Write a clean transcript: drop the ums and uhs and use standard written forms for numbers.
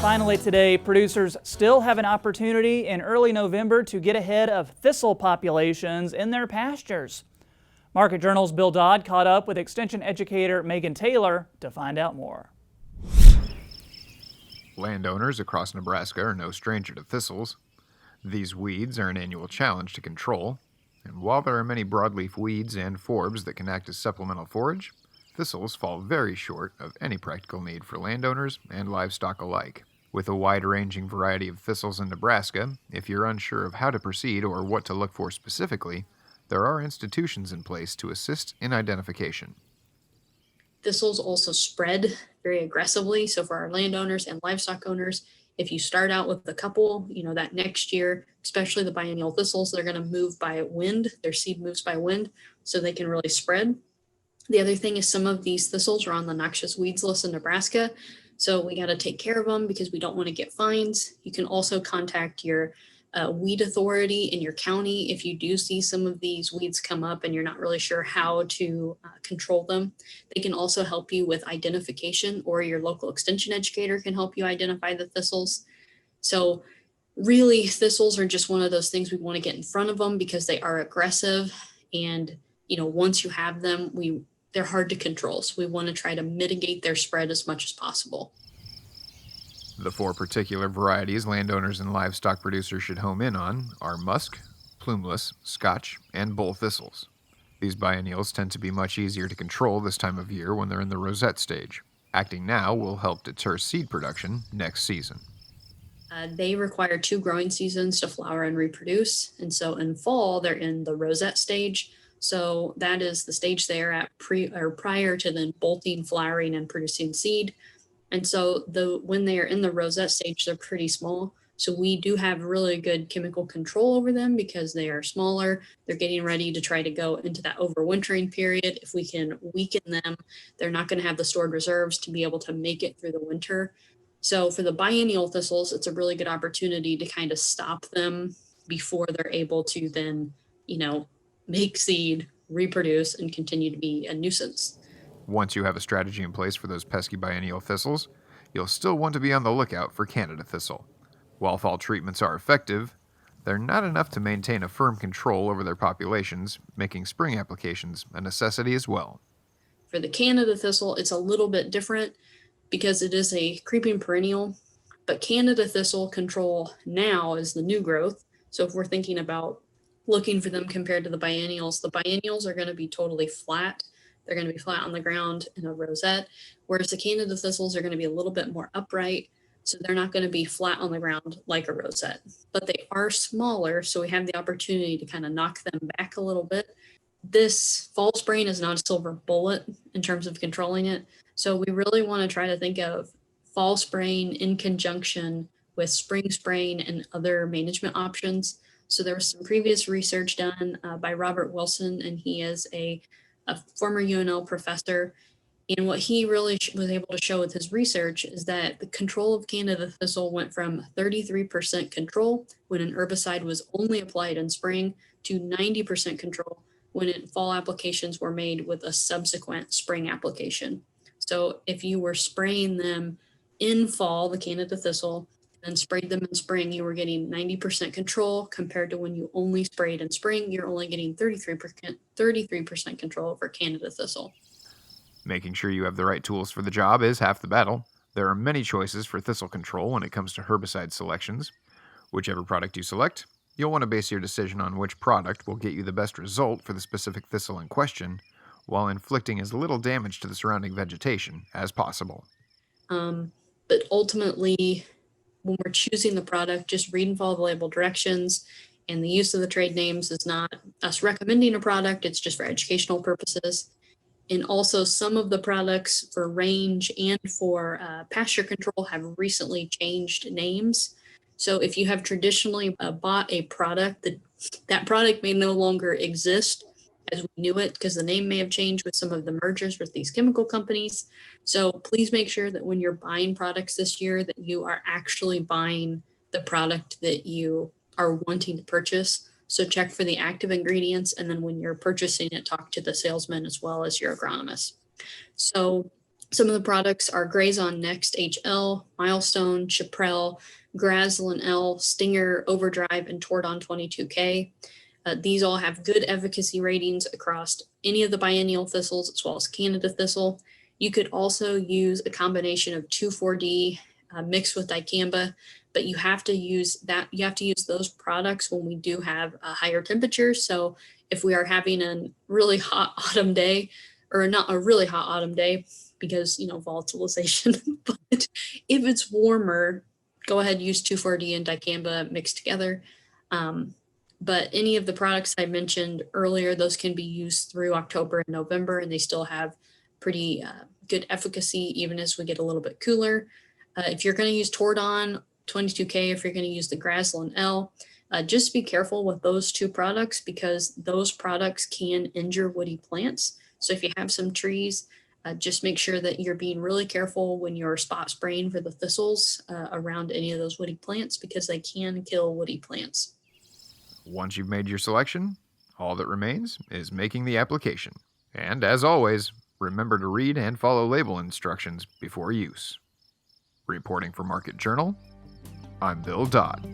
Finally today, producers still have an opportunity in early November to get ahead of thistle populations in their pastures. Market Journal's Bill Dodd caught up with Extension Educator Megan Taylor to find out more. Landowners across Nebraska are no stranger to thistles. These weeds are an annual challenge to control, and while there are many broadleaf weeds and forbs that can act as supplemental forage, thistles fall very short of any practical need for landowners and livestock alike. With a wide-ranging variety of thistles in Nebraska, if you're unsure of how to proceed or what to look for specifically, there are institutions in place to assist in identification. Thistles also spread very aggressively. So for our landowners and livestock owners, if you start out with a couple, that next year, especially the biennial thistles, they're going to move by wind. Their seed moves by wind, so they can really spread. The other thing is some of these thistles are on the noxious weeds list in Nebraska. So we got to take care of them because we don't want to get fines. You can also contact your weed authority in your county if you do see some of these weeds come up and you're not really sure how to control them. They can also help you with identification, or your local extension educator can help you identify the thistles. So really, thistles are just one of those things we want to get in front of them because they are aggressive, and once you have them, they're hard to control. So we want to try to mitigate their spread as much as possible. The four particular varieties landowners and livestock producers should home in on are musk, plumeless, scotch, and bull thistles. These biennials tend to be much easier to control this time of year when they're in the rosette stage. Acting now will help deter seed production next season. They require 2 growing seasons to flower and reproduce. And so in fall, they're in the rosette stage. So that is the stage they're at prior to then bolting, flowering, and producing seed. And so when they are in the rosette stage, they're pretty small. So we do have really good chemical control over them because they are smaller. They're getting ready to try to go into that overwintering period. If we can weaken them, they're not going to have the stored reserves to be able to make it through the winter. So for the biennial thistles, it's a really good opportunity to kind of stop them before they're able to then, make seed, reproduce, and continue to be a nuisance. Once you have a strategy in place for those pesky biennial thistles, you'll still want to be on the lookout for Canada thistle. While fall treatments are effective, they're not enough to maintain a firm control over their populations, making spring applications a necessity as well. For the Canada thistle, it's a little bit different because it is a creeping perennial, but Canada thistle control now is the new growth. So if we're thinking about looking for them compared to the biennials are going to be totally flat. They're going to be flat on the ground in a rosette, whereas the Canada thistles are going to be a little bit more upright. So they're not going to be flat on the ground like a rosette, but they are smaller. So we have the opportunity to kind of knock them back a little bit. This fall spraying is not a silver bullet in terms of controlling it. So we really want to try to think of fall spraying in conjunction with spring spraying and other management options. So there was some previous research done by Robert Wilson, and he is a former UNL professor. And what he really was able to show with his research is that the control of Canada thistle went from 33% control when an herbicide was only applied in spring to 90% control when fall applications were made with a subsequent spring application. So if you were spraying them in fall, the Canada thistle, and sprayed them in spring, you were getting 90% control, compared to when you only sprayed in spring, you're only getting 33% control over Canada thistle. Making sure you have the right tools for the job is half the battle. There are many choices for thistle control when it comes to herbicide selections. Whichever product you select, you'll want to base your decision on which product will get you the best result for the specific thistle in question, while inflicting as little damage to the surrounding vegetation as possible. But ultimately, when we're choosing the product, just read and follow the label directions. And the use of the trade names is not us recommending a product, it's just for educational purposes. And also, some of the products for range and for pasture control have recently changed names. So if you have traditionally bought a product, that product may no longer exist as we knew it, because the name may have changed with some of the mergers with these chemical companies. So please make sure that when you're buying products this year, that you are actually buying the product that you are wanting to purchase. So check for the active ingredients, and then when you're purchasing it, talk to the salesman as well as your agronomist. So Some of the products are Grazon Next HL, Milestone, Chaparral, Graslin L, Stinger, Overdrive, and Tordon 22K. These all have good efficacy ratings across any of the biennial thistles as well as Canada thistle. You could also use a combination of 2,4-D mixed with dicamba, but you have to use that. You have to use those products when we do have a higher temperature. So if we are having a really hot autumn day, or not a really hot autumn day, because volatilization, but if it's warmer, go ahead, use 2,4-D and dicamba mixed together. But any of the products I mentioned earlier, those can be used through October and November, and they still have pretty good efficacy even as we get a little bit cooler. If you're going to use Tordon 22K, if you're going to use the Graslin L, just be careful with those two products because those products can injure woody plants. So if you have some trees, just make sure that you're being really careful when you're spot spraying for the thistles around any of those woody plants because they can kill woody plants. Once you've made your selection, all that remains is making the application. And as always, remember to read and follow label instructions before use. Reporting for Market Journal, I'm Bill Dodd.